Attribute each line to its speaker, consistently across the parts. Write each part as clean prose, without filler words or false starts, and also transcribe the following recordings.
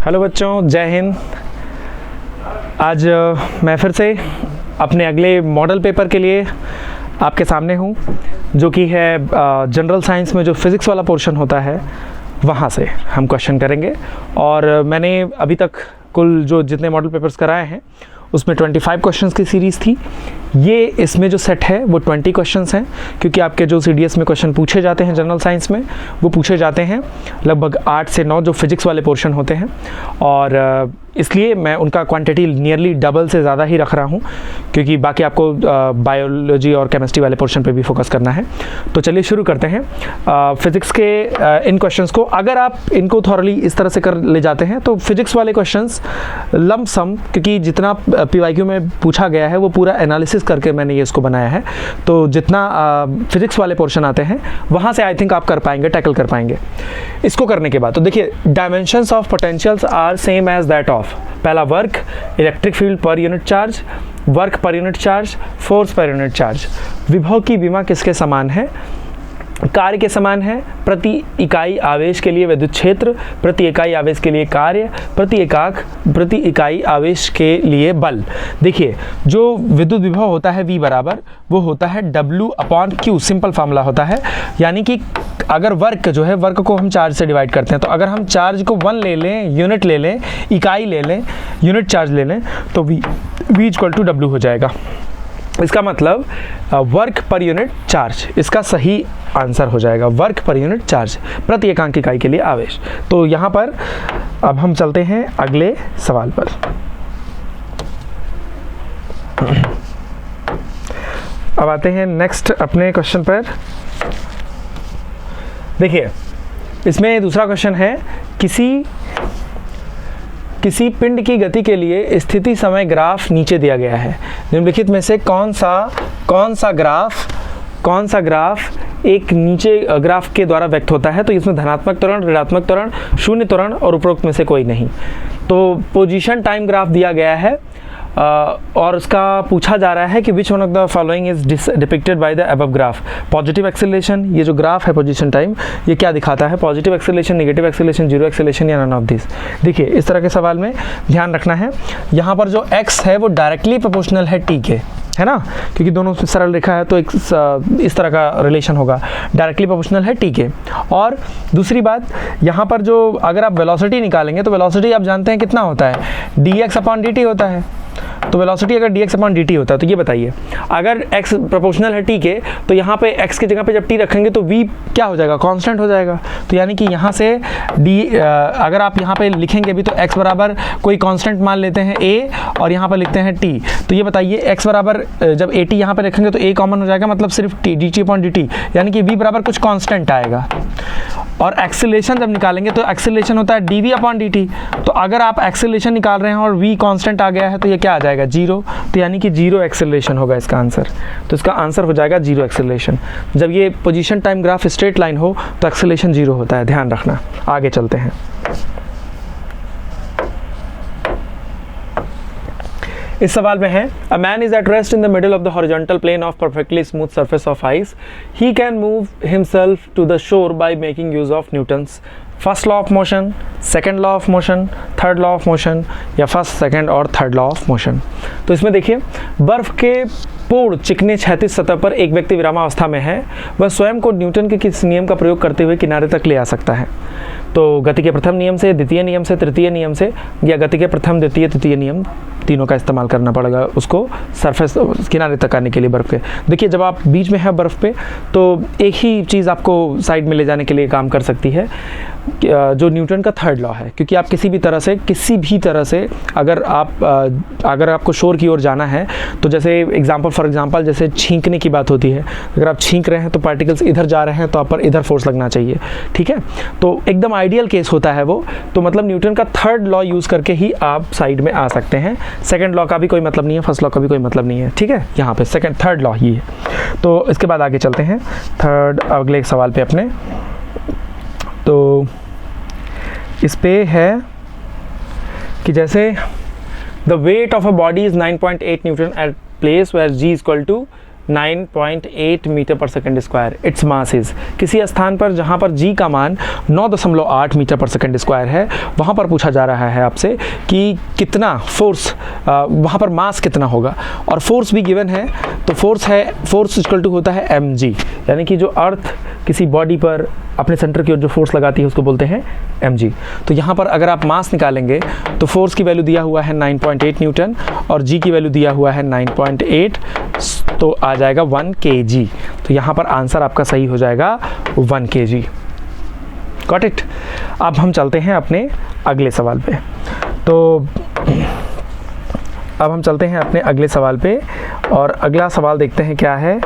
Speaker 1: Hello बच्चों, जय हिंद। आज मैं फिर से अपने अगले मॉडल पेपर के लिए आपके सामने हूँ, जो कि है जनरल साइंस में जो फिज़िक्स वाला पोर्शन होता है वहाँ से हम क्वेश्चन करेंगे। और मैंने अभी तक कुल जो जितने मॉडल पेपर्स कराए हैं उसमें 25 क्वेश्चंस की सीरीज़ थी। ये इसमें जो सेट है वो 20 क्वेश्चंस हैं, क्योंकि आपके जो CDS में क्वेश्चन पूछे जाते हैं जनरल साइंस में वो पूछे जाते हैं लगभग 8 से 9 जो फिज़िक्स वाले पोर्शन होते हैं, और इसलिए मैं उनका क्वांटिटी नियरली डबल से ज़्यादा ही रख रहा हूँ, क्योंकि बाकी आपको बायोलॉजी और केमिस्ट्री वाले पोर्शन पे भी फोकस करना है। तो चलिए शुरू करते हैं फिज़िक्स के इन क्वेश्चंस को। अगर आप इनको थॉरली इस तरह से कर ले जाते हैं तो फिज़िक्स वाले क्वेश्चंस लंप सम, क्योंकि जितना PYQ में पूछा गया है वो पूरा एनालिसिस करके मैंने ये इसको बनाया है, तो जितना फिज़िक्स वाले पोर्शन आते हैं वहाँ से आई थिंक आप कर पाएंगे, टैकल कर पाएंगे। इसको करने के बाद तो देखिए, dimensions of potentials are same as that of, पहला work, electric field per unit charge, work per unit charge, force per unit charge. विभव की विमा किसके समान है? कार्य के समान है। प्रति इकाई आवेश के लिए विद्युत क्षेत्र, प्रति इकाई आवेश के लिए कार्य, प्रति इकाई आवेश के लिए बल। देखिए, जो विद्युत विभव होता है V बराबर, वो होता है W/Q, सिंपल फार्मूला होता है। यानी कि अगर वर्क जो है, वर्क को हम चार्ज से डिवाइड करते हैं, तो अगर हम चार्ज को 1 ले लें, यूनिट ले लें, इकाई ले लें, यूनिट चार्ज ले लें, तो V = W हो जाएगा। इसका मतलब वर्क पर यूनिट चार्ज, इसका सही आंसर हो जाएगा वर्क पर यूनिट चार्ज, प्रति एकांक इकाई के लिए आवेश। तो यहाँ पर अब हम चलते हैं अगले सवाल पर। अब आते हैं नेक्स्ट अपने क्वेश्चन पर। देखिए, इसमें दूसरा क्वेश्चन है, किसी पिंड की गति के लिए स्थिति समय ग्राफ नीचे दिया गया है। निम्नलिखित में से कौन सा ग्राफ एक नीचे ग्राफ के द्वारा व्यक्त होता है? तो इसमें धनात्मक त्वरण, ऋणात्मक त्वरण, शून्य त्वरण और उपरोक्त में से कोई नहीं। तो पोजीशन टाइम ग्राफ दिया गया है और उसका पूछा जा रहा है कि which one of the following is depicted by the above graph. Positive acceleration, ये जो ग्राफ है पोजीशन टाइम, ये क्या दिखाता है? Positive acceleration, negative acceleration, zero acceleration या नन ऑफ दिस। देखिए, इस तरह के सवाल में ध्यान रखना है, यहाँ पर जो x है वो डायरेक्टली प्रोपोर्शनल है t के, है ना, क्योंकि दोनों सरल रेखा है तो एक इस तरह का रिलेशन होगा, डायरेक्टली प्रोपोर्शनल है t के। और दूसरी बात, यहाँ पर जो अगर आप वेलोसिटी निकालेंगे तो वेलोसिटी आप जानते हैं कितना होता है, dx/dt होता है। तो वेलोसिटी अगर dx/dt होता है, तो ये बताइए, अगर x प्रोपोर्शनल है t के, तो यहाँ पे x की जगह पे जब t रखेंगे तो v क्या हो जाएगा? कांस्टेंट हो जाएगा। तो यानी कि यहाँ से अगर आप यहाँ पे लिखेंगे भी तो x बराबर कोई कांस्टेंट मान लेते हैं a और यहाँ पर लिखते हैं t। तो ये बताइए, x बराबर जब at यहाँ पे रखेंगे तो a कॉमन हो जाएगा, मतलब सिर्फ t, dt/dt, यानी कि v बराबर कुछ कांस्टेंट आएगा। और एक्सेलरेशन जब निकालेंगे तो एक्सेलरेशन होता है dv/dt। तो अगर आप एक्सेलरेशन निकाल रहे हैं और v कांस्टेंट आ गया है तो ये क्या आ जाएगा? 0। तो यानी कि 0 एक्सेलरेशन होगा इसका आंसर। तो इसका आंसर हो जाएगा 0 एक्सेलरेशन। जब ये position time graph straight line हो तो एक्सेलरेशन 0 होता है, ध्यान रखना। आगे चलते हैं। इस सवाल में है, a man is at rest in the middle of the horizontal plane of perfectly smooth surface of ice. He can move himself to the shore by making use of Newton's first law of motion, second law of motion, third law of motion, या first, second और third law of motion. तो इसमें देखिए, बर्फ के पूर्ण चिकने क्षैतिज सतह पर एक व्यक्ति विरामावस्था में है। वह स्वयं को न्यूटन के किस नियम का प्रयोग करते हुए किनारे तक ले आ सकता है? तो गति के प्रथम नियम से, द्वितीय नियम से, तृतीय नियम से, या गति के प्रथम, द्वितीय, तृतीय नियम, तीनों का इस्तेमाल करना पड़ेगा उसको सरफेस किनारे तक आने के लिए बर्फ़ के। देखिए, जब आप बीच में है बर्फ़ पे, तो एक ही चीज़ आपको साइड में ले जाने के लिए काम कर सकती है, जो न्यूटन का थर्ड लॉ है। क्योंकि आप किसी भी तरह से अगर आपको शोर की ओर जाना है, तो जैसे फॉर एग्जांपल जैसे छींकने की बात होती है, अगर आप छींक रहे हैं तो पार्टिकल्स इधर जा रहे हैं तो आप पर इधर फोर्स लगना चाहिए, ठीक है। तो एकदम आइडियल केस होता है वो। तो मतलब न्यूटन का थर्ड लॉ यूज़ करके ही आप साइड में आ सकते हैं। सेकंड लॉ का भी कोई मतलब नहीं है, फर्स्ट लॉ का भी कोई मतलब नहीं है, ठीक है। यहाँ पे थर्ड लॉ ही है। तो इसके बाद आगे चलते हैं अगले एक सवाल पे अपने। तो इस पे है कि जैसे the weight of a body is 9.8 newton at place where g = 9.8 metre per second square. Its mass is, किसी स्थान पर जहाँ पर g का मान 9.8 मीटर पर सेकंड स्क्वायर है, वहाँ पर पूछा जा रहा है आपसे कि कितना फोर्स, वहाँ पर मास कितना होगा, और फोर्स भी गिवन है। तो फोर्स इक्वल टू होता है mg, यानी कि जो अर्थ किसी बॉडी पर अपने सेंटर की ओर जो फोर्स लगाती है उसको बोलते हैं mg। तो यहाँ पर अगर आप मास निकालेंगे तो फोर्स की वैल्यू दिया हुआ है 9.8 न्यूटन और g की वैल्यू दिया हुआ है 9.8, तो आ जाएगा 1 kg। तो यहाँ पर आंसर आपका सही हो जाएगा 1 kg। Got it. अब हम चलते हैं अपने अगले सवाल पे। तो अब हम चलते हैं अपने अगले सवाल पे, और अगला सवाल देखते हैं क्या है।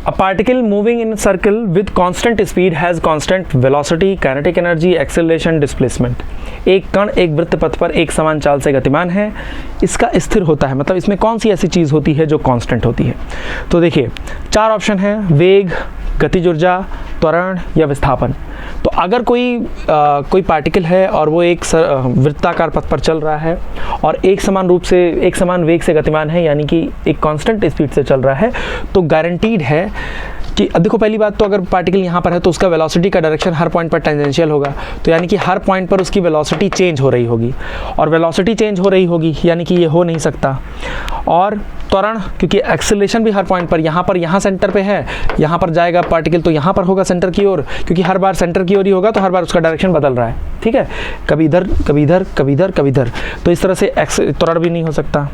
Speaker 1: A particle moving in a circle with constant speed has constant velocity, kinetic energy, acceleration, displacement। एक कण एक वृत्त पथ पर एक समान चाल से गतिमान है, इसका स्थिर होता है, मतलब इसमें कौन सी ऐसी चीज़ होती है जो कांस्टेंट होती है। तो देखिए 4 ऑप्शन हैं, वेग, गतिज ऊर्जा, त्वरण या विस्थापन। तो अगर कोई पार्टिकल है और वो एक वृत्ताकार पथ पर चल रहा है और एक समान वेग से गतिमान है, यानी कि एक कांस्टेंट स्पीड से चल रहा है, तो गारंटीड है कि देखो पहली बात तो अगर पार्टिकल यहाँ पर है तो उसका वेलोसिटी का डायरेक्शन हर पॉइंट पर टेंजेंशियल होगा, तो यानी कि हर पॉइंट पर उसकी वेलोसिटी चेंज हो रही होगी, और वेलोसिटी चेंज हो रही होगी यानी कि ये हो नहीं सकता। और त्वरण, क्योंकि एक्सेलरेशन भी हर पॉइंट पर, यहाँ सेंटर पे है, यहाँ पर जाएगा पार्टिकल तो यहाँ पर होगा सेंटर की ओर, क्योंकि हर बार सेंटर की ओर ही होगा तो हर बार उसका डायरेक्शन बदल रहा है, ठीक है, कभी इधर कभी इधर कभी इधर कभी इधर, तो इस तरह से त्वरण भी नहीं हो सकता।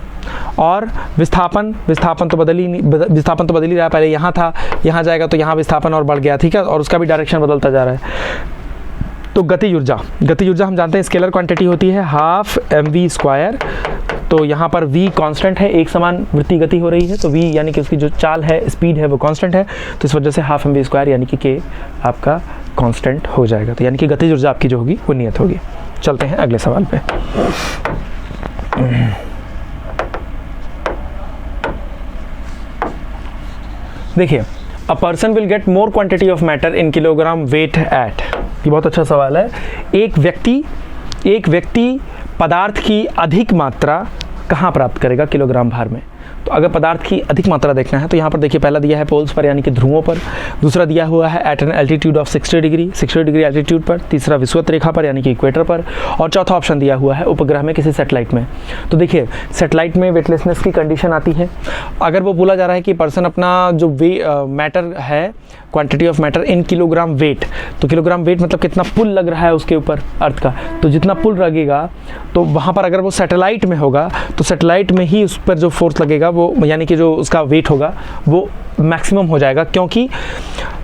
Speaker 1: और विस्थापन तो बदल ही रहा है, पहले यहाँ था, यहाँ जाएगा तो यहाँ विस्थापन और बढ़ गया, ठीक है, और उसका भी डायरेक्शन बदलता जा रहा है। तो गतिज ऊर्जा हम जानते हैं स्केलर क्वांटिटी होती है हाफ mv²। तो यहाँ पर v कांस्टेंट है, एक समान वृत्तीय गति हो रही है, तो v यानी कि उसकी जो चाल है, स्पीड है, वो कांस्टेंट है, तो इस वजह से हाफ mv² यानी कि k आपका कांस्टेंट हो जाएगा। तो यानी कि गतिज ऊर्जा आपकी जो होगी वो नियत होगी। चलते हैं अगले सवाल पे। देखिए, a person will get more quantity of matter in kilogram weight at. ये बहुत अच्छा सवाल है। एक व्यक्ति पदार्थ की अधिक मात्रा कहाँ प्राप्त करेगा किलोग्राम भार में। तो अगर पदार्थ की अधिक मात्रा देखना है तो यहाँ पर देखिए, पहला दिया है पोल्स पर यानी कि ध्रुवों पर, दूसरा दिया हुआ है at an altitude of 60 degree altitude पर, तीसरा विषुवत रेखा पर यानी कि इक्वेटर पर, और चौथा ऑप्शन दिया हुआ है उपग्रह में किसी सैटेलाइट में। तो देखिए सेटेलाइट में वेटलेसनेस की कंडीशन आती है। अगर वो बोला जा रहा है कि पर्सन अपना जो मैटर है, quantity of matter in kilogram wait, तो किलोग्राम वेट मतलब कितना पुल लग रहा है उसके ऊपर अर्थ का, तो जितना पुल लगेगा तो वहाँ पर अगर वो सैटेलाइट में होगा तो सैटेलाइट में ही उस पर जो फोर्स लगेगा वो यानी कि जो उसका वेट होगा वो मैक्सिमम हो जाएगा। क्योंकि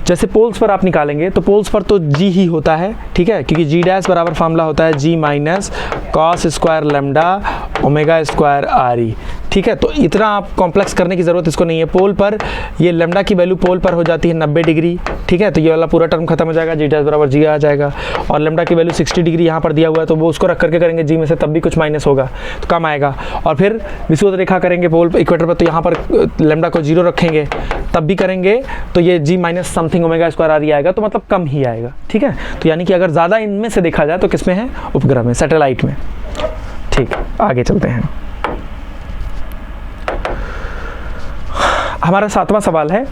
Speaker 1: जैसे पोल्स पर आप निकालेंगे तो पोल्स पर तो g ही होता है, ठीक है, क्योंकि g डैश बराबर फार्मूला होता है g minus cos square lambda omega square R E, ठीक है। तो इतना आप कॉम्प्लेक्स करने की ज़रूरत इसको नहीं है। पोल पर ये लैम्डा की वैल्यू पोल पर हो जाती है 90 डिग्री, ठीक है, तो ये वाला पूरा टर्म खत्म हो जाएगा, g डैश बराबर g आ जाएगा, और लैम्डा की वैल्यू 60 डिग्री यहाँ पर दिया हुआ है तो वो उसको रख करके करेंगे g में से, तब भी कुछ माइनस होगा तो कम आएगा। और फिर विषुवत रेखा करेंगे पोल पर इक्वेटर पर, तो यहाँ पर लैम्डा को 0 रखेंगे तब भी करेंगे तो ये g minus something omega square R E आएगा, तो मतलब कम ही आएगा, ठीक है। तो यानी कि अगर ज़्यादा इनमें से देखा जाए तो किस में है, उपग्रह में, सैटेलाइट में। ठीक, आगे चलते हैं। हमारा 7वां सवाल है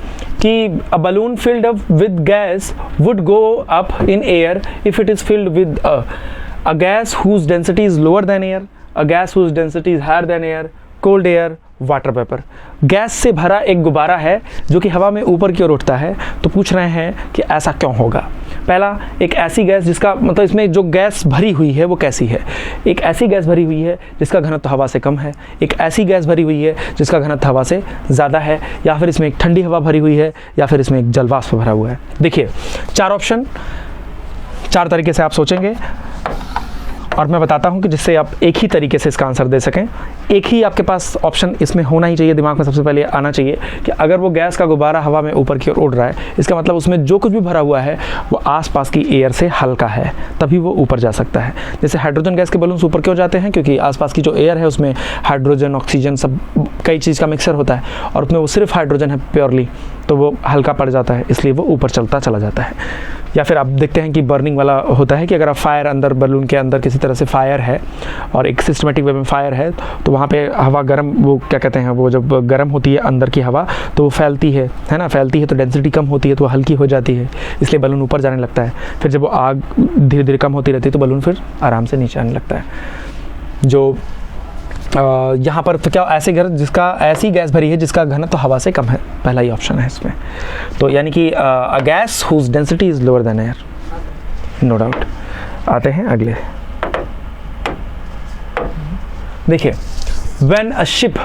Speaker 1: कि a balloon filled up with gas would go up in air if it is filled with a gas whose density is lower than air, a gas whose density is higher than air, cold air, water vapour. Gas से भरा एक गुब्बारा है जो कि हवा में ऊपर की ओर उठता है, तो पूछ रहे हैं कि ऐसा क्यों होगा। पहला, एक ऐसी गैस जिसका मतलब इसमें जो गैस भरी हुई है वो कैसी है। एक ऐसी गैस भरी हुई है जिसका घनत्व हवा से कम है, एक ऐसी गैस भरी हुई है जिसका घनत्व हवा से ज़्यादा है, या फिर इसमें एक ठंडी हवा भरी हुई है, या फिर इसमें एक जलवाष्प भरा हुआ है। देखिए 4 ऑप्शन, 4 तरीके से आप सोचेंगे और मैं बताता हूं कि जिससे आप एक ही तरीके से इसका आंसर दे सकें। एक ही आपके पास ऑप्शन इसमें होना ही चाहिए, दिमाग में सबसे पहले आना चाहिए कि अगर वो गैस का गुब्बारा हवा में ऊपर की ओर उड़ रहा है, इसका मतलब उसमें जो कुछ भी भरा हुआ है वो आसपास की एयर से हल्का है, तभी वो ऊपर जा सकता है। जैसे हाइड्रोजन गैस के बलून्स ऊपर क्यों जाते हैं, क्योंकि आसपास की जो एयर है उसमें हाइड्रोजन, ऑक्सीजन, सब कई चीज़ का मिक्सर होता है और उसमें वो सिर्फ हाइड्रोजन है प्योरली, तो वो हल्का पड़ जाता है, इसलिए वो ऊपर चलता चला जाता है। या फिर आप देखते हैं कि बर्निंग वाला होता है कि अगर आप फायर अंदर बलून के अंदर किसी तरह से फायर है और एक सिस्टमेटिक वे में फायर है, तो वहाँ पे हवा गर्म, वो क्या कहते हैं, वो जब गर्म होती है अंदर की हवा तो वो फैलती है ना, फैलती है तो डेंसिटी कम होती है तो वो हल्की हो जाती है, इसलिए बलून ऊपर जाने लगता है। फिर जब वो आग धीरे धीरे कम होती रहती है तो बलून फिर आराम से नीचे आने लगता है। जो यहाँ पर तो क्या ऐसे घर जिसका ऐसी गैस भरी है जिसका घनत्व तो हवा से कम है, पहला ही ऑप्शन है इसमें। तो यानी कि a gas whose density is lower than air, no doubt. आते हैं अगले, देखिए, when a ship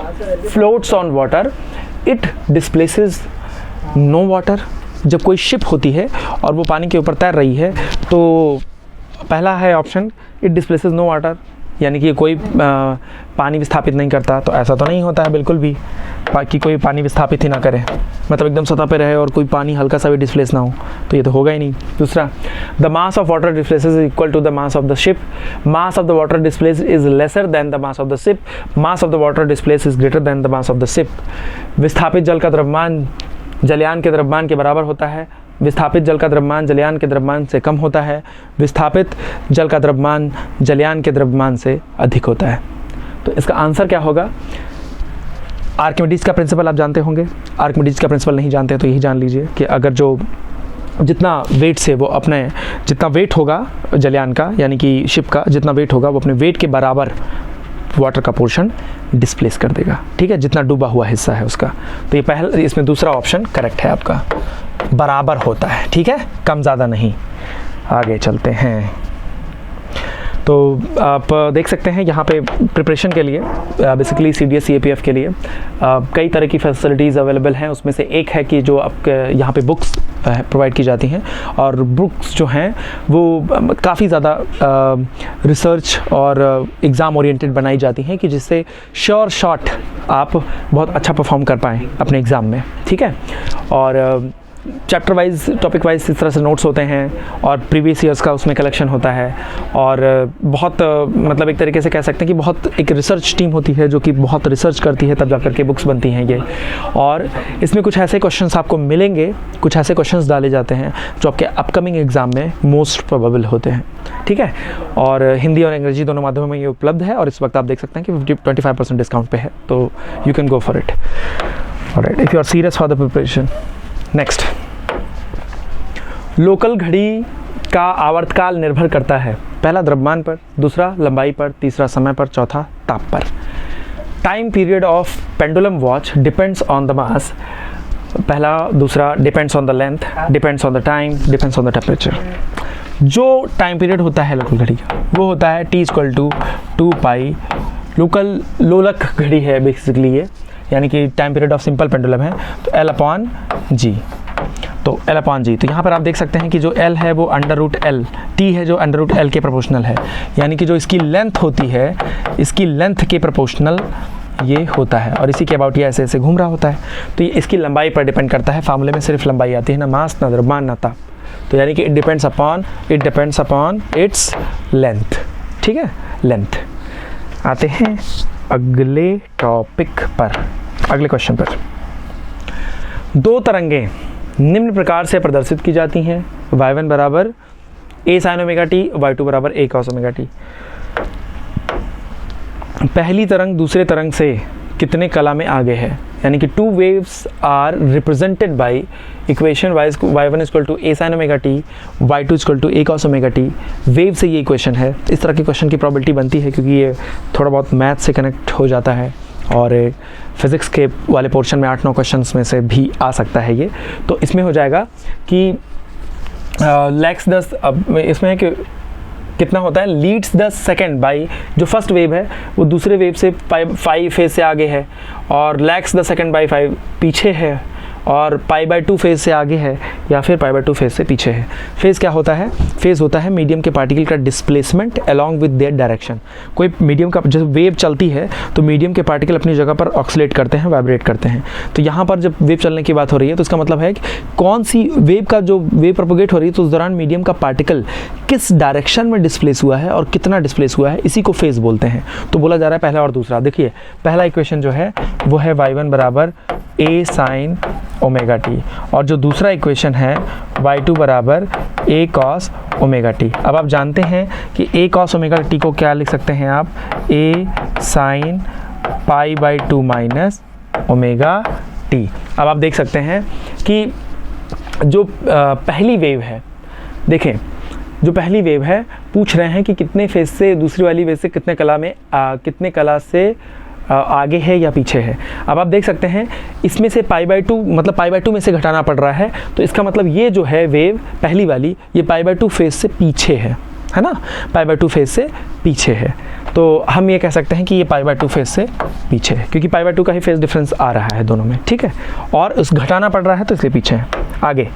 Speaker 1: floats on water it displaces no water. जब कोई शिप होती है और वो पानी के ऊपर तैर रही है तो पहला है option it displaces no water, यानी कि कोई पानी विस्थापित नहीं करता। तो ऐसा तो नहीं होता है बिल्कुल भी कि कोई पानी विस्थापित ही ना करे, मतलब एकदम सतह पे रहे और कोई पानी हल्का सा भी डिस्प्लेस ना हो, तो ये तो होगा ही नहीं। दूसरा, the mass of water displaces is equal to the mass of the ship, mass of the water displace is lesser than the mass of the ship, mass of the water displace is greater than the mass of the ship. विस्थापित जल का द्रव्यमान जलयान के द्रव्यमान के बराबर होता है, विस्थापित जल का द्रव्यमान जलयान के द्रव्यमान से कम होता है, विस्थापित जल का द्रव्यमान जलयान के द्रव्यमान से अधिक होता है। तो इसका आंसर क्या होगा? आर्किमिडीज का प्रिंसिपल आप जानते होंगे। आर्किमिडीज का प्रिंसिपल नहीं जानते तो यही जान लीजिए कि अगर जो जितना वेट से वो अपने जितना वेट होगा जलयान का, यानी कि शिप का जितना वेट होगा वो अपने वेट के बराबर वाटर का पोर्शन डिस्प्लेस कर देगा, ठीक है, जितना डूबा हुआ हिस्सा है उसका। तो ये पहला, इसमें दूसरा ऑप्शन करेक्ट है आपका, बराबर होता है, ठीक है, कम ज़्यादा नहीं। आगे चलते हैं। तो आप देख सकते हैं यहाँ पे प्रिपरेशन के लिए बेसिकली CDS CAPF के लिए कई तरह की फैसिलिटीज़ अवेलेबल हैं। उसमें से एक है कि जो आपके यहाँ पे बुक्स प्रोवाइड की जाती हैं, और बुक्स जो हैं वो काफ़ी ज़्यादा रिसर्च और एग्ज़ाम ओरिएंटेड बनाई जाती हैं कि जिससे श्योर शॉट आप बहुत अच्छा परफॉर्म कर पाएँ अपने एग्ज़ाम में, ठीक है। और चैप्टर वाइज, टॉपिक वाइज इस तरह से नोट्स होते हैं और प्रीवियस ईयर्स का उसमें कलेक्शन होता है, और बहुत मतलब एक तरीके से कह सकते हैं कि बहुत एक रिसर्च टीम होती है जो कि बहुत रिसर्च करती है, तब जाकर के बुक्स बनती हैं ये। और इसमें कुछ ऐसे क्वेश्चंस आपको मिलेंगे, कुछ ऐसे क्वेश्चंस डाले जाते हैं जो आपके अपकमिंग एग्जाम में मोस्ट प्रोबेबल होते हैं, ठीक है। और हिंदी और अंग्रेजी दोनों माध्यमों में ये उपलब्ध है, और इस वक्त आप देख सकते हैं कि 25% डिस्काउंट पे है, तो you can go for it, alright, if you are serious for the preparation. Next, local घड़ी का आवर्तकाल निर्भर करता है पहला द्रव्यमान पर, दूसरा लंबाई पर, तीसरा समय पर, चौथा ताप पर। Time period of pendulum watch depends on the mass, पहला दूसरा depends on the length, depends on the time, depends on the temperature. जो टाइम पीरियड होता है लोकल घड़ी का वो होता है T=2 पाई, लोलक घड़ी है बेसिकली ये, यानी कि time period of simple pendulum है, तो L/G। तो L/G, तो यहाँ पर आप देख सकते हैं कि जो L है वो √L, T है जो √L के प्रोपोर्शनल है, यानी कि जो इसकी लेंथ होती है इसकी लेंथ के प्रोपोर्शनल ये होता है, और इसी के अबाउट ये ऐसे ऐसे घूम रहा होता है। तो ये इसकी लंबाई पर डिपेंड करता है, फार्मूले में सिर्फ लंबाई आती है, ना मास, ना द्रव्यमान, ना ताप। तो यानी कि it depends upon its length, ठीक है, लेंथ। आते हैं अगले टॉपिक पर, अगले क्वेश्चन पर। दो तरंगें निम्न प्रकार से प्रदर्शित की जाती हैं, y1 बराबर a sin omega t, y2 बराबर a cos ओमेगा टी। पहली तरंग दूसरे तरंग से कितने कला में आगे है, यानी कि two waves are represented by equation y1 equal to a sin omega t, y2 equal to a cos omega t. Wave से ये इक्वेशन है, इस तरह के क्वेश्चन की प्रोबेबिलिटी बनती है क्योंकि ये थोड़ा बहुत मैथ से कनेक्ट हो जाता है, और फिज़िक्स के वाले पोर्शन में 8-9 क्वेश्चंस में से भी आ सकता है ये। तो इसमें हो जाएगा कि लैक्स 10, अब इसमें है कि कितना होता है, लीड्स द सेकंड बाई, जो फर्स्ट वेव है वो दूसरे वेव से 5 फेज से आगे है, और लैक्स द सेकंड बाई 5 पीछे है, और π/2 फेज से आगे है, या फिर π/2 फेज से पीछे है। फेज क्या होता है? फेज होता है मीडियम के पार्टिकल का displacement along with their direction. कोई मीडियम का जब वेव चलती है तो मीडियम के पार्टिकल अपनी जगह पर ऑक्सीलेट करते हैं, वाइब्रेट करते हैं। तो यहाँ पर जब वेव चलने की बात हो रही है तो इसका मतलब है कि कौन सी वेव का जो वेव प्रोपोगेट हो रही है तो उस दौरान मीडियम का पार्टिकल किस डायरेक्शन में डिस्प्लेस हुआ है और कितना डिस्प्लेस हुआ है, इसी को फेज बोलते हैं। तो बोला जा रहा है पहला और दूसरा। देखिए पहला इक्वेशन जो है वो है y1 बराबर a sin ओमेगा टी, और जो दूसरा इक्वेशन है y2 बराबर a cos ओमेगा टी। अब आप जानते हैं कि a cos ओमेगा टी को क्या लिख सकते हैं आप, a sin pi by 2 minus omega T. अब आप देख सकते हैं कि जो पहली वेव है, देखें जो पहली वेव है पूछ रहे हैं कि कितने फेज से दूसरी वाली वेव से कितने कला से आगे है या पीछे है। अब आप देख सकते हैं इसमें से पाई बाई 2 मतलब पाई बाई 2 में से घटाना पड़ रहा है, तो इसका मतलब ये जो है वेव पहली वाली ये पाई बाई 2 फेज से पीछे है ना, पाई बाई 2 फेज से पीछे है। तो हम ये कह सकते हैं कि ये पाई बाई 2 फेज से पीछे है, क्योंकि पाई बाई 2 का ही फेज डिफरेंस आ रहा है दोनों में, ठीक है, और उस घटाना पड़ रहा है तो इसलिए पीछे है। आगे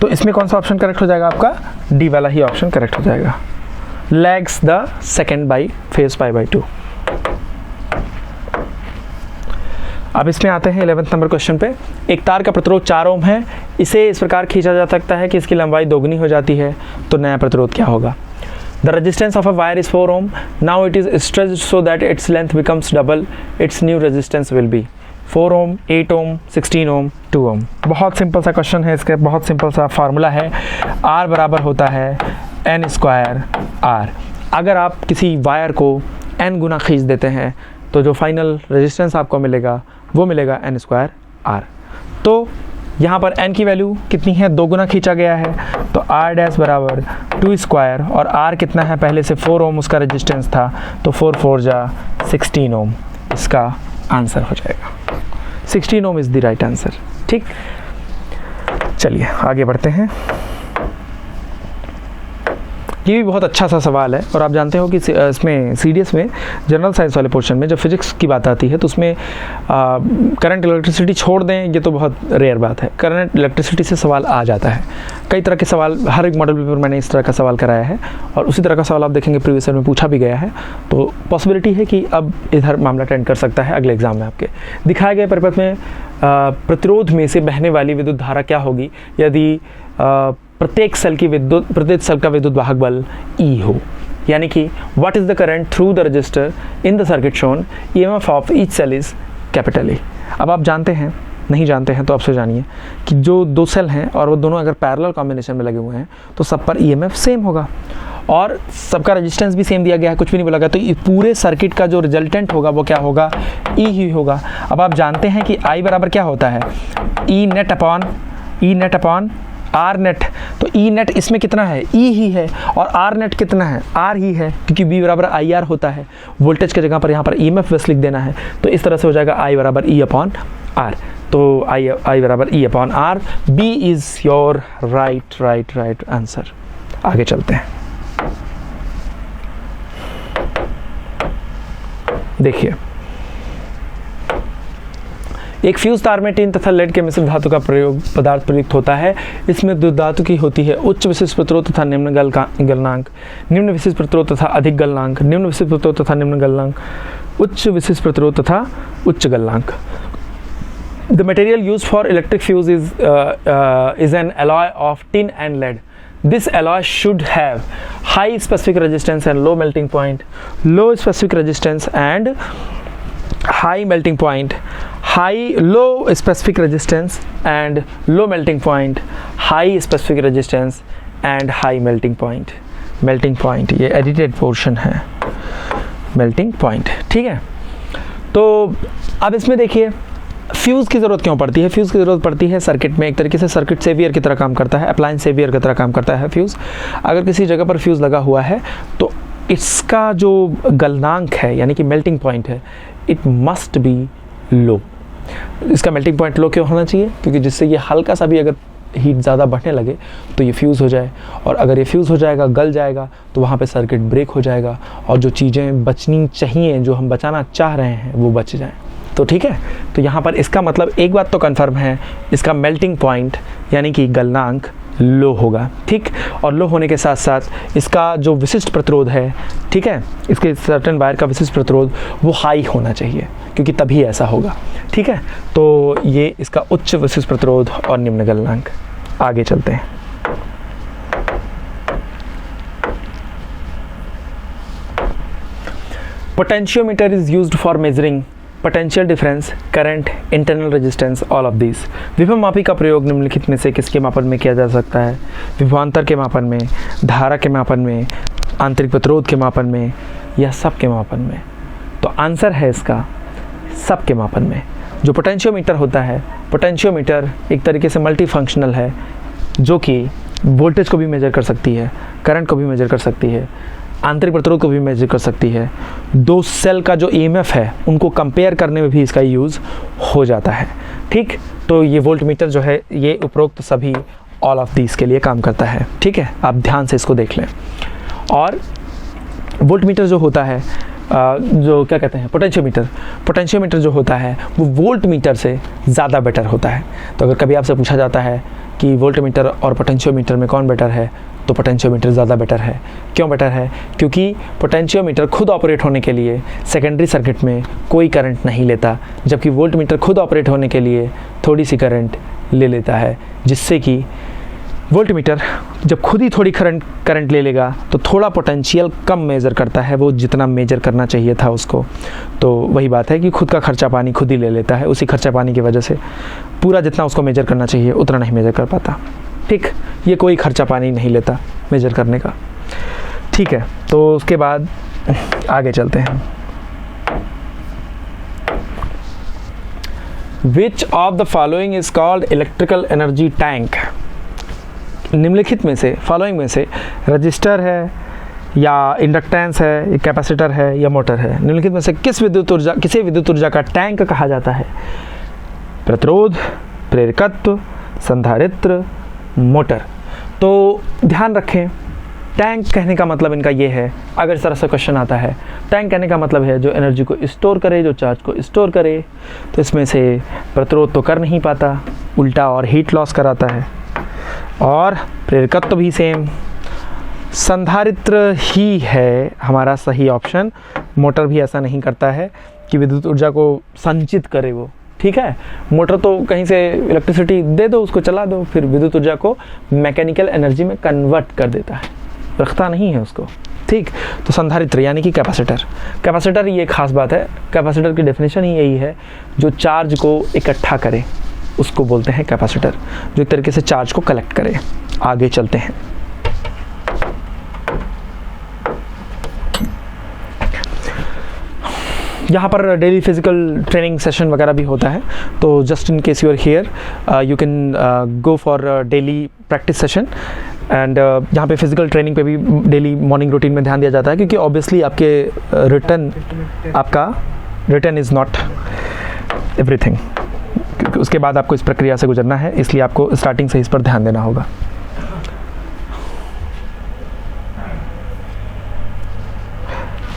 Speaker 1: तो इसमें कौन सा ऑप्शन करेक्ट हो जाएगा, आपका डी वाला ही ऑप्शन करेक्ट हो जाएगा, lags the second by phase pi by 2। अब इसमें आते हैं 11th नंबर क्वेश्चन पे। एक तार का प्रतिरोध 4 ओम है, इसे इस प्रकार खींचा जा सकता है कि इसकी लंबाई दोगुनी हो जाती है, तो नया प्रतिरोध क्या होगा। The resistance of a wire is 4 ohm, now it is stretched so that its length becomes double, its new resistance will be 4 ohm, 8 ohm, 16 ohm, 2 ohm. बहुत सिंपल सा क्वेश्चन है, इसका बहुत सिंपल सा फार्मूला है, R बराबर होता है n स्क्वायर R। अगर आप किसी वायर को n गुना खींच देते हैं तो जो फाइनल रेजिस्टेंस आपको मिलेगा वो मिलेगा n स्क्वायर R। तो यहाँ पर n की वैल्यू कितनी है, 2 गुना खींचा गया है, तो R डैश बराबर 2 स्क्वायर, और R कितना है, पहले से 4 ओम उसका रेजिस्टेंस था, तो 4 4 जा 16 ओम इसका आंसर हो जाएगा। 16 ओम इज़ द राइट आंसर। ठीक, चलिए आगे बढ़ते हैं। ये भी बहुत अच्छा सा सवाल है, और आप जानते हो कि इसमें CDS में जनरल साइंस वाले पोर्शन में जब फिजिक्स की बात आती है तो उसमें करंट इलेक्ट्रिसिटी छोड़ दें, ये तो बहुत रेयर बात है, करंट इलेक्ट्रिसिटी से सवाल आ जाता है। कई तरह के सवाल, हर एक मॉडल पेपर मैंने इस तरह का सवाल कराया है, और उसी तरह का सवाल आप देखेंगे प्रीवियस ईयर में पूछा भी गया है, तो पॉसिबिलिटी है कि अब इधर मामला ट्रेंड कर सकता है अगले एग्जाम में। आपके दिखाए गए परिपथ में प्रतिरोध में से बहने वाली विद्युत धारा क्या होगी यदि प्रत्येक सेल का विद्युत वाहक बल E हो, यानी कि what is the current through the resistor in the circuit shown, EMF of each cell is capital E। अब आप जानते हैं, नहीं जानते हैं तो आपसे जानिए कि जो 2 सेल हैं और वो दोनों अगर पैरेलल कॉम्बिनेशन में लगे हुए हैं तो सब पर EMF सेम होगा, और सबका रेजिस्टेंस भी सेम दिया गया है, कुछ भी नहीं बोला गया, तो पूरे सर्किट का जो रिजल्टेंट होगा वो क्या होगा, E ही होगा। अब आप जानते हैं कि I बराबर क्या होता है, E net upon R net, तो E नेट इसमें कितना है, E ही है, और R नेट कितना है, R ही है, क्योंकि B बराबर IR होता है, वोल्टेज की जगह पर यहाँ पर EMF बस लिख देना है, तो इस तरह से हो जाएगा I बराबर E अपॉन R। तो I बराबर E upon R, B is your right answer. आगे चलते हैं, देखिए एक फ्यूज तार में टिन तथा लेड के मिश्र धातु का पदार्थ प्रयुक्त होता है। इसमें दो धातु की होती है उच्च विशिष्ट प्रतिरोध तथा निम्न गलनांक, निम्न विशिष्ट प्रतिरोध तथा अधिक गलनांक, निम्न विशिष्ट प्रतिरोध तथा निम्न गलनांक, उच्च विशिष्ट प्रतिरोध तथा उच्च गलनांक। The material used for electric fuse is an alloy of tin and lead. This alloy should have high specific resistance and low melting point, low specific resistance and high melting point, low specific resistance and low melting point, high specific resistance and high melting point. Melting point ये edited portion है, melting point, ठीक है। तो अब इसमें देखिए fuse की ज़रूरत क्यों पड़ती है। फ्यूज़ की ज़रूरत पड़ती है सर्किट में, एक तरीके से सर्किट सेवियर की तरह काम करता है, अप्लायंस सेवियर की तरह काम करता है फ्यूज़। अगर किसी जगह पर फ्यूज़ लगा हुआ है तो इसका जो गलनांक है यानी कि मेल्टिंग पॉइंट है, इट मस्ट बी लो। इसका मेल्टिंग पॉइंट लो क्यों होना चाहिए, क्योंकि जिससे ये हल्का सा भी अगर हीट ज़्यादा बढ़ने लगे तो ये फ्यूज़ हो जाए, और अगर ये फ्यूज़ हो जाएगा, गल जाएगा, तो वहाँ पे सर्किट ब्रेक हो जाएगा और जो चीज़ें बचनी चाहिए, जो हम बचाना चाह रहे हैं, वो बच जाएँ। तो ठीक है, तो यहाँ पर इसका मतलब एक बात तो कंफर्म है, इसका मेल्टिंग पॉइंट यानी कि गलनांक लो होगा, ठीक। और लो होने के साथ साथ इसका जो विशिष्ट प्रतिरोध है, ठीक है, इसके सर्टेन वायर का विशिष्ट प्रतिरोध वो हाई होना चाहिए, क्योंकि तभी ऐसा होगा, ठीक है। तो ये इसका उच्च विशिष्ट प्रतिरोध और निम्न गलनांक। आगे चलते हैं। Potentiometer is used for measuring potential difference, current, internal resistance, all of this. विभव मापी का प्रयोग निम्नलिखित में से किसके मापन में किया जा सकता है? विभवांतर के मापन में, धारा के मापन में, आंतरिक प्रतिरोध के मापन में, या सब के मापन में? तो आंसर है इसका सब के मापन में। जो पोटेंशियोमीटर होता है, पोटेंशियोमीटर एक तरीके से मल्टी फंक्शनल है, जो कि वोल्टेज को भी मेजर कर सकती है, करंट को भी मेजर कर सकती है, आंतरिक प्रतिरोध को भी मेजर कर सकती है। दो सेल का जो ईएमएफ है उनको कंपेयर करने में भी इसका यूज़ हो जाता है। ठीक, तो ये वोल्टमीटर जो है ये उपरोक्त सभी ऑल ऑफ दीज के लिए काम करता है। ठीक है, आप ध्यान से इसको देख लें। और वोल्टमीटर जो होता है, जो क्या कहते हैं, पोटेंशियोमीटर जो होता है वो वोल्टमीटर से ज़्यादा बेटर होता है। तो अगर कभी आपसे पूछा जाता है कि वोल्टमीटर और पोटेंशियोमीटर में कौन बेटर है, तो पोटेंशियोमीटर ज़्यादा बेटर है। क्यों बेटर है? क्योंकि पोटेंशियोमीटर खुद ऑपरेट होने के लिए सेकेंडरी सर्किट में कोई करंट नहीं लेता, जबकि वोल्टमीटर खुद ऑपरेट होने के लिए थोड़ी सी करंट ले लेता है, जिससे कि वोल्टमीटर जब खुद ही थोड़ी करंट ले लेगा तो थोड़ा पोटेंशियल कम मेज़र करता है, वो जितना मेजर करना चाहिए था उसको। तो वही बात है कि खुद का खर्चा पानी खुद ही ले लेता है, उसी खर्चा पानी की वजह से पूरा जितना उसको मेजर करना चाहिए उतना नहीं मेजर कर पाता। ठीक, ये कोई खर्चा पानी नहीं लेता मेजर करने का। ठीक है, तो उसके बाद आगे चलते हैं। विच of the following is called electrical energy tank? निम्नलिखित में से, फॉलोइंग में से रजिस्टर है या इंडक्टेंस है, कैपेसिटर है या मोटर है? निम्नलिखित में से किसी विद्युत ऊर्जा का टैंक कहा जाता है? प्रतिरोध, प्रेरकत्व, संधारित्र, मोटर। तो ध्यान रखें, टैंक कहने का मतलब इनका ये है, अगर इस तरह से क्वेश्चन आता है, टैंक कहने का मतलब है जो एनर्जी को स्टोर करे, जो चार्ज को स्टोर करे। तो इसमें से प्रतिरोध तो कर नहीं पाता, उल्टा और हीट लॉस कराता है। और प्रेरकत्व तो भी सेम, संधारित्र ही है हमारा सही ऑप्शन। मोटर भी ऐसा नहीं करता है कि विद्युत ऊर्जा को संचित करे वो। ठीक है, मोटर तो कहीं से इलेक्ट्रिसिटी दे दो, उसको चला दो, फिर विद्युत ऊर्जा को मैकेनिकल एनर्जी में कन्वर्ट कर देता है, रखता नहीं है उसको। ठीक, तो संधारित्र यानी कि कैपेसिटर ये खास बात है। कैपेसिटर की डेफिनेशन ही यही है, जो चार्ज को इकट्ठा करे उसको बोलते हैं कैपेसिटर, जो एक तरीके से चार्ज को कलेक्ट करे। आगे चलते हैं। यहाँ पर डेली फिजिकल ट्रेनिंग सेशन वगैरह भी होता है, तो just in case you are here you can go for daily practice session. And यहाँ पे फिजिकल ट्रेनिंग पे भी डेली मॉर्निंग रूटीन में ध्यान दिया जाता है, क्योंकि ऑब्वियसली आपके रिटर्न इज़ नॉट एवरीथिंग, क्योंकि उसके बाद आपको इस प्रक्रिया से गुजरना है, इसलिए आपको स्टार्टिंग से इस पर ध्यान देना होगा।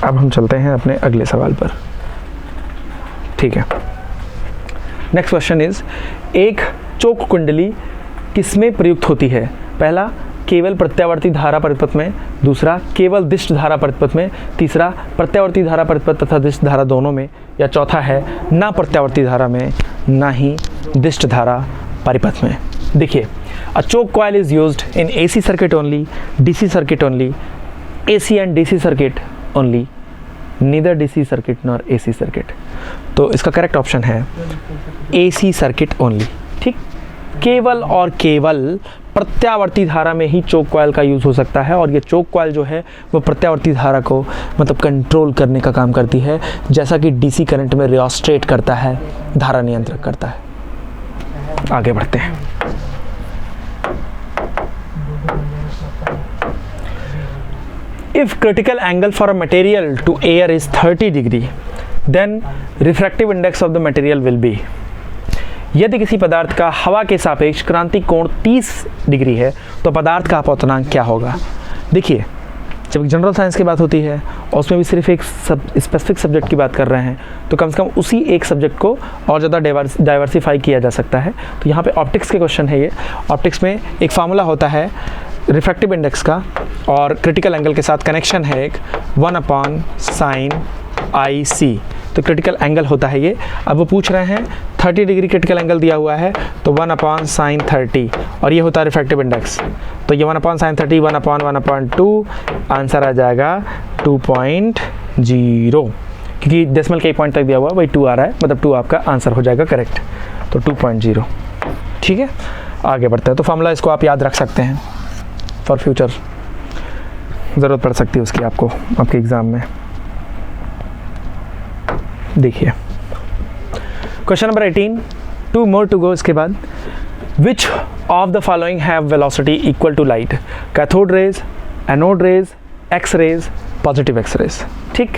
Speaker 1: अब हम चलते हैं अपने अगले सवाल पर। ठीक है, नेक्स्ट क्वेश्चन इज, एक चोक कुंडली किसमें प्रयुक्त होती है? पहला, केवल प्रत्यावर्ती धारा परिपथ में, दूसरा केवल दिष्ट धारा परिपथ में, तीसरा प्रत्यावर्ती धारा परिपथ तथा दिष्ट धारा दोनों में, या चौथा है ना प्रत्यावर्ती धारा में ना ही दिष्ट धारा परिपथ में। देखिए, a choke coil is used in AC circuit only, DC circuit only, AC and DC circuit only, neither DC circuit nor AC circuit. तो इसका करेक्ट ऑप्शन है AC सर्किट ओनली। ठीक, केवल और केवल प्रत्यावर्ती धारा में ही चोक कॉइल का यूज़ हो सकता है, और ये चोक कॉइल जो है वो प्रत्यावर्ती धारा को मतलब कंट्रोल करने का काम करती है, जैसा कि DC करंट में रियोस्टेट करता है, धारा नियंत्रक करता है। आगे बढ़ते हैं। If critical angle for a material to air is 30 degree, then refractive index of the material will be। यदि किसी पदार्थ का हवा के सापेक्ष क्रांति कोण 30 डिग्री है तो पदार्थ का अपवर्तनांक क्या होगा? देखिए, जब जनरल साइंस की बात होती है और उसमें भी सिर्फ एक स्पेसिफिक सब्जेक्ट की बात कर रहे हैं, तो कम से कम उसी एक सब्जेक्ट को और ज़्यादा डाइवर्सिफाई किया जा सकता है। तो यहाँ पे ऑप्टिक्स के क्वेश्चन है ये। ऑप्टिक्स में एक फार्मूला होता है रिफ्रैक्टिव इंडेक्स का, और क्रिटिकल एंगल के साथ कनेक्शन है एक 1/sin IC। तो क्रिटिकल एंगल होता है ये। अब वो पूछ रहे हैं 30 डिग्री क्रिटिकल एंगल दिया हुआ है, तो 1/sin 30, और ये होता है रिफ्रैक्टिव इंडेक्स। तो ये 1/sin 30 1/1/2, आंसर आ जाएगा 2.0। क्योंकि डेसिमल के पॉइंट तक दिया हुआ वही 2 आ रहा है, मतलब 2 आपका आंसर हो जाएगा करेक्ट, तो 2.0। ठीक है, आगे बढ़ते हैं। तो फार्मूला इसको आप याद रख सकते हैं, फॉर फ्यूचर ज़रूरत पड़ सकती है उसकी आपको आपके एग्ज़ाम में। देखिए question number 18, 2 more to go. इसके बाद which of the following have velocity equal to light? Cathode rays, anode rays, X rays, positive X rays. ठीक,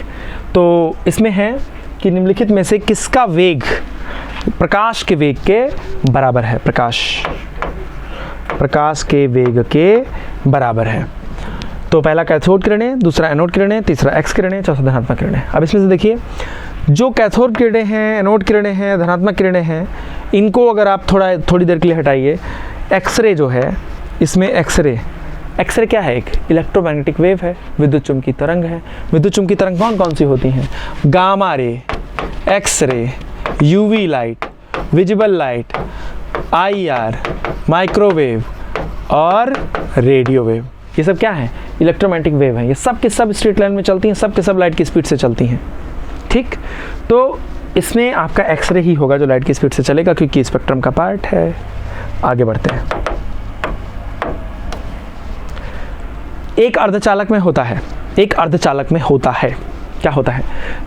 Speaker 1: तो इसमें है कि निम्नलिखित में से किसका वेग प्रकाश के वेग के बराबर है? प्रकाश के वेग के बराबर है। तो पहला कैथोड किरणें, दूसरा एनोड किरणें, तीसरा एक्स किरणें, चौथा धनात्मक किरणें। अब इसमें से देखिए, जो कैथोड किरणें हैं, एनोड किरणें हैं, धनात्मक किरणें हैं, इनको अगर आप थोड़ी देर के लिए हटाइए, एक्सरे जो है, इसमें एक्सरे क्या है? एक इलेक्ट्रोमैग्नेटिक वेव है, विद्युत चुम्बकीय तरंग है। विद्युत चुम्बकीय तरंग कौन कौन सी होती हैं? Gamma ray, X ray, UV light, visible light, IR, microwave और रेडियो वेव। ये सब क्या है? इलेक्ट्रोमैग्नेटिक वेव है। ये सब के सब स्ट्रेट लाइन में चलती हैं, सब के सब लाइट की स्पीड से चलती हैं। ठीक, तो इसमें आपका एक्सरे ही होगा जो लाइट की स्पीड से चलेगा, क्योंकि स्पेक्ट्रम का पार्ट है। आगे बढ़ते हैं। एक अर्धचालक में होता है, क्या होता है?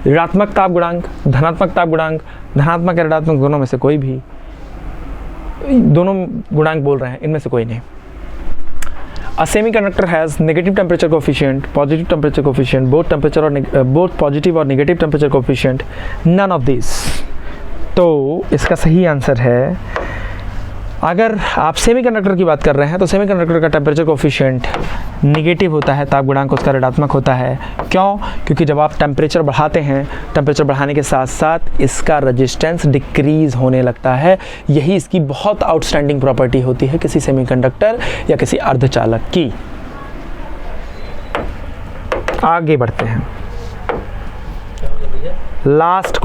Speaker 1: ऋणात्मक ताप गुणांक, धनात्मक ताप गुणांक, धनात्मक या ऋणात्मक दोनों में से कोई भी, दोनों गुणांक बोल रहे हैं, इनमें से कोई नहीं। A semiconductor has negative temperature coefficient, positive temperature coefficient, both positive और negative temperature coefficient, none of these। तो इसका सही आंसर है, अगर आप सेमीकंडक्टर की बात कर रहे हैं तो सेमीकंडक्टर का टेम्परेचर कोफिशिएंट निगेटिव होता है, ताप गुणांक उसका ऋणात्मक होता है। क्यों? क्योंकि जब आप टेम्परेचर बढ़ाते हैं, टेम्परेचर बढ़ाने के साथ साथ इसका रेजिस्टेंस डिक्रीज होने लगता है। यही इसकी बहुत आउटस्टैंडिंग प्रॉपर्टी होती है किसी सेमीकंडक्टर या किसी अर्धचालक की। आगे बढ़ते हैं। Last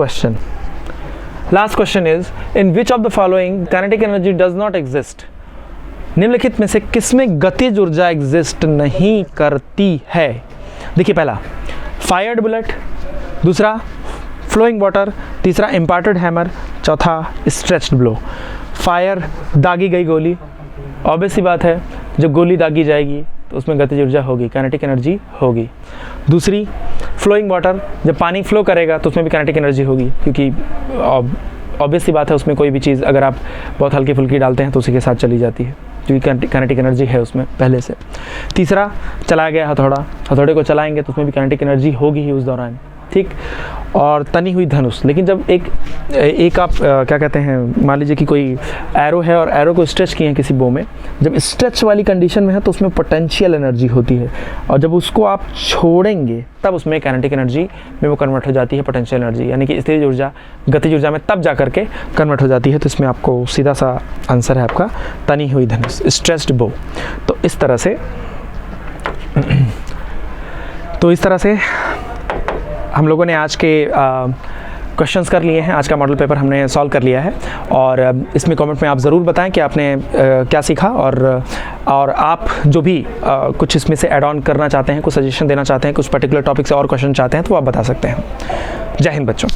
Speaker 1: question is, in which of the following kinetic energy does not exist? निम्नलिखित में से किसमें गतिज ऊर्जा एग्जिस्ट नहीं करती है? देखिए, पहला फायर्ड बुलेट, दूसरा फ्लोइंग वाटर, तीसरा इम्पार्टेड हैमर, चौथा स्ट्रेच्ड ब्लो। फायर, दागी गई गोली, ऑब्वियस सी बात है, जब गोली दागी जाएगी तो उसमें गतिज ऊर्जा होगी, काइनेटिक एनर्जी होगी। दूसरी फ्लोइंग वाटर, जब पानी फ्लो करेगा तो उसमें भी काइनेटिक एनर्जी होगी, क्योंकि ऑब्वियस सी बात है, उसमें कोई भी चीज़ अगर आप बहुत हल्की फुल्की डालते हैं तो उसी के साथ चली जाती है, क्योंकि काइनेटिक एनर्जी है उसमें पहले से। तीसरा चलाया गया हथौड़े को चलाएंगे तो उसमें भी काइनेटिक एनर्जी होगी ही उस दौरान। ठीक, और तनी हुई धनुष, लेकिन जब एक आप क्या कहते हैं, मान लीजिए कि कोई एरो है और एरो को स्ट्रेच किए हैं किसी बो में, जब स्ट्रेच वाली कंडीशन में है तो उसमें पोटेंशियल एनर्जी होती है, और जब उसको आप छोड़ेंगे तब उसमें काइनेटिक एनर्जी में वो कन्वर्ट हो जाती है पोटेंशियल एनर्जी, यानी कि स्थिर ऊर्जा गतिज ऊर्जा में तब जा करके कन्वर्ट हो जाती है। तो इसमें आपको सीधा सा आंसर है आपका तनी हुई धनुष, स्ट्रेच्ड बो। तो इस तरह से हम लोगों ने आज के क्वेश्चंस कर लिए हैं, आज का मॉडल पेपर हमने सॉल्व कर लिया है। और इसमें कमेंट में आप ज़रूर बताएं कि आपने क्या सीखा, और आप जो भी कुछ इसमें से ऐड ऑन करना चाहते हैं, कुछ सजेशन देना चाहते हैं, कुछ पर्टिकुलर टॉपिक से और क्वेश्चन चाहते हैं तो आप बता सकते हैं। जय हिंद बच्चों।